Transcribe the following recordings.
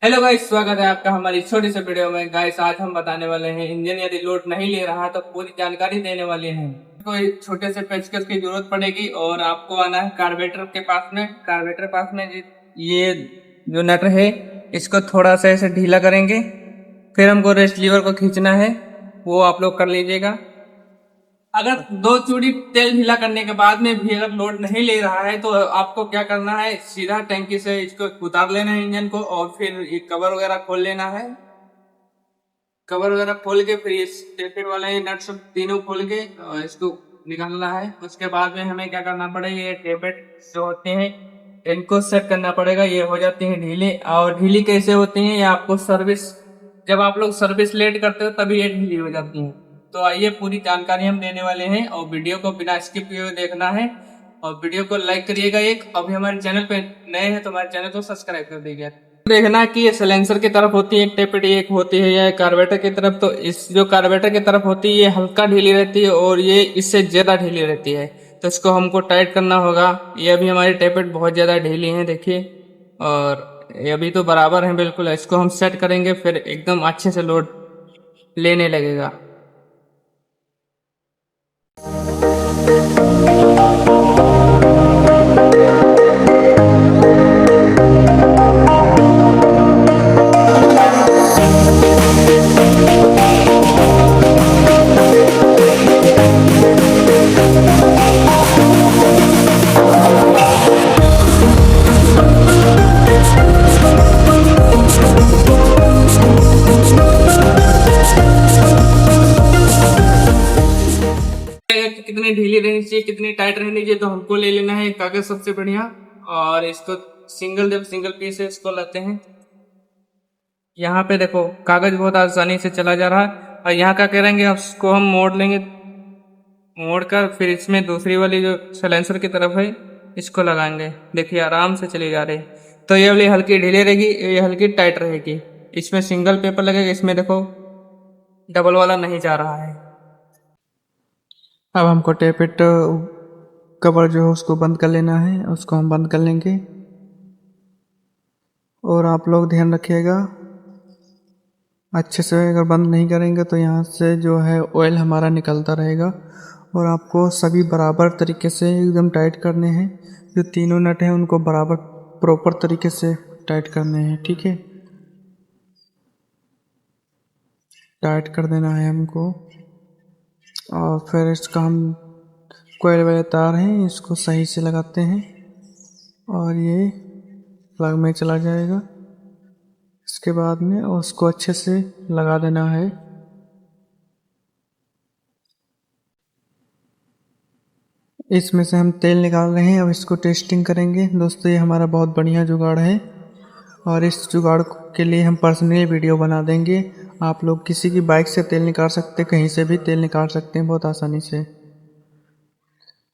Hello guys, स्वागत है आपका हमारी छोटी सी वीडियो में। गाइस, आज हम बताने वाले हैं इंजन यदि लोड नहीं ले रहा तो पूरी जानकारी देने वाले हैं। कोई छोटे से पेचकस की जरूरत पड़ेगी और आपको आना है कार्बोरेटर के पास में। कार्बोरेटर पास में ये जो नट है इसको थोड़ा सा ऐसे ढीला करेंगे, फिर हमको रेस्ट लीवर को खींचना है, वो आप लोग कर लीजिएगा। अगर दो चूड़ी तेल ढीला करने के बाद में भी अगर लोड नहीं ले रहा है तो आपको क्या करना है, सीधा टैंकी से इसको उतार लेना है इंजन को, और फिर ये कवर वगैरह खोल लेना है। कवर वगैरह खोल के फिर ये टेपर वाले नट सब तीनों खोल के इसको निकालना है। उसके बाद में हमें क्या करना पड़ेगा, ये टेपर जो होते हैं इनको सेट करना पड़ेगा। ये हो जाती है ढीली, और ढीली कैसे होती है ये आपको सर्विस, जब आप लोग सर्विस लेट करते हो तभी ये ढीली हो जाती है। तो आइए पूरी जानकारी हम देने वाले हैं, और वीडियो को बिना स्किप किए हुए देखना है, और वीडियो को लाइक करिएगा। एक अभी हमारे चैनल पे नए हैं तो हमारे चैनल को सब्सक्राइब कर दीजिए। देखना कि ये सिलेंसर की तरफ होती है एक टेपेट, एक होती है या कार्बोरेटर की तरफ। तो इस जो कार्बोरेटर की तरफ होती है ये हल्का ढीली रहती है और ये इससे ज्यादा ढीली रहती है, तो इसको हमको टाइट करना होगा। ये अभी हमारी टेपेट बहुत ज्यादा ढीली है, देखिए, और ये अभी तो बराबर है बिल्कुल। इसको हम सेट करेंगे फिर एकदम अच्छे से लोड लेने लगेगा। कितनी ढीली रहनी चाहिए, कितनी टाइट रहनी चाहिए, तो हमको ले लेना है कागज सबसे बढ़िया, और इसको सिंगल पीस है इसको लेते हैं। यहाँ पे देखो कागज बहुत आसानी से चला जा रहा है, और यहाँ क्या करेंगे, उसको हम मोड़ लेंगे। मोड़ कर फिर इसमें दूसरी वाली जो सलेंसर की तरफ है इसको लगाएंगे। देखिए आराम से चली जा रही है। तो ये वाली हल्की ढीली रहेगी, ये हल्की टाइट रहेगी। इसमें सिंगल पेपर लगेगा, इसमें देखो डबल वाला नहीं जा रहा है। अब हमको टेपेट कवर जो है उसको बंद कर लेना है, उसको हम बंद कर लेंगे। और आप लोग ध्यान रखिएगा अच्छे से, अगर बंद नहीं करेंगे तो यहाँ से जो है ऑयल हमारा निकलता रहेगा। और आपको सभी बराबर तरीके से एकदम टाइट करने हैं, जो तीनों नट हैं उनको बराबर प्रॉपर तरीके से टाइट करने हैं, ठीक है। टाइट कर देना है हमको, और फिर इसका हम कोयल वाले तार हैं इसको सही से लगाते हैं, और ये प्लग में चला जाएगा। इसके बाद में उसको अच्छे से लगा देना है। इसमें से हम तेल निकाल रहे हैं, अब इसको टेस्टिंग करेंगे। दोस्तों ये हमारा बहुत बढ़िया जुगाड़ है, और इस जुगाड़ के लिए हम पर्सनली वीडियो बना देंगे। आप लोग किसी की बाइक से तेल निकाल सकते हैं, कहीं से भी तेल निकाल सकते हैं बहुत आसानी से।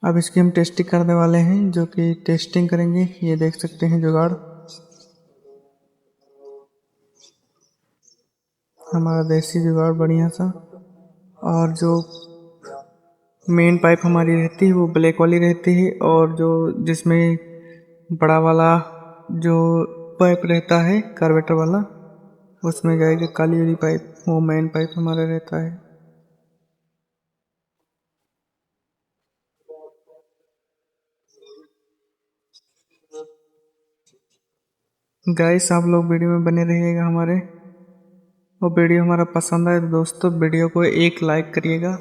अब इसकी हम टेस्टिंग करने वाले हैं, जो कि टेस्टिंग करेंगे। ये देख सकते हैं जुगाड़ हमारा देसी जुगाड़ बढ़िया सा। और जो मेन पाइप हमारी रहती है वो ब्लैक वाली रहती है, और जो जिसमें बड़ा वाला जो पाइप रहता है कार्बोरेटर वाला उसमें जाएगी काली वाली पाइप, वो मेन पाइप हमारा रहता है। गाइस आप लोग वीडियो में बने रहिएगा हमारे, और वीडियो हमारा पसंद आए तो दोस्तों वीडियो को एक लाइक करिएगा,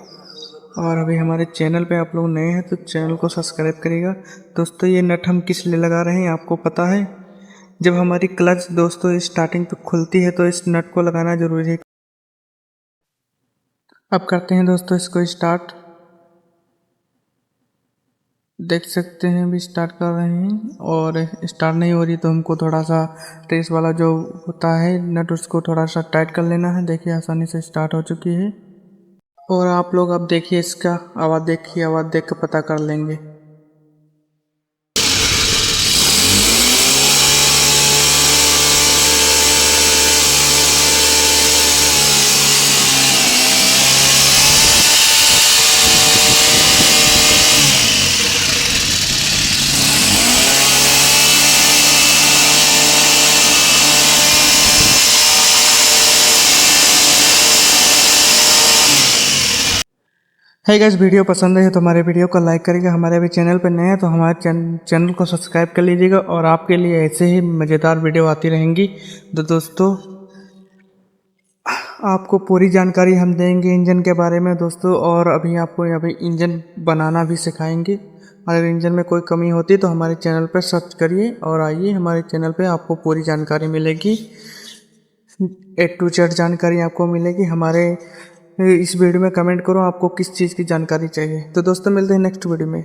और अभी हमारे चैनल पे आप लोग नए हैं तो चैनल को सब्सक्राइब करिएगा। दोस्तों ये नट हम किस लिए लगा रहे हैं आपको पता है? जब हमारी क्लच दोस्तों स्टार्टिंग पे खुलती है तो इस नट को लगाना जरूरी है। अब करते हैं दोस्तों इसको स्टार्ट। देख सकते हैं अभी स्टार्ट कर रहे हैं, और स्टार्ट नहीं हो रही तो हमको थोड़ा सा ट्रेस वाला जो होता है नट उसको थोड़ा सा टाइट कर लेना है। देखिए आसानी से स्टार्ट हो चुकी है, और आप लोग अब देखिए इसका आवाज़ देखिए, आवाज़ देख कर पता कर लेंगे। है गाइस, वीडियो पसंद है तो हमारे वीडियो को लाइक करिएगा। हमारे अभी चैनल पर नए हैं तो हमारे चैनल को सब्सक्राइब कर लीजिएगा और आपके लिए ऐसे ही मज़ेदार वीडियो आती रहेंगी। तो दोस्तों, आपको पूरी जानकारी हम देंगे इंजन के बारे में दोस्तों, और अभी इंजन बनाना भी सिखाएंगे। अगर इंजन में कोई कमी होती तो हमारे चैनल पर सर्च करिए और आइए, हमारे चैनल पर आपको पूरी जानकारी मिलेगी। A to Z जानकारी आपको मिलेगी। हमारे इस वीडियो में कमेंट करो आपको किस चीज़ की जानकारी चाहिए। तो दोस्तों, मिलते हैं नेक्स्ट वीडियो में।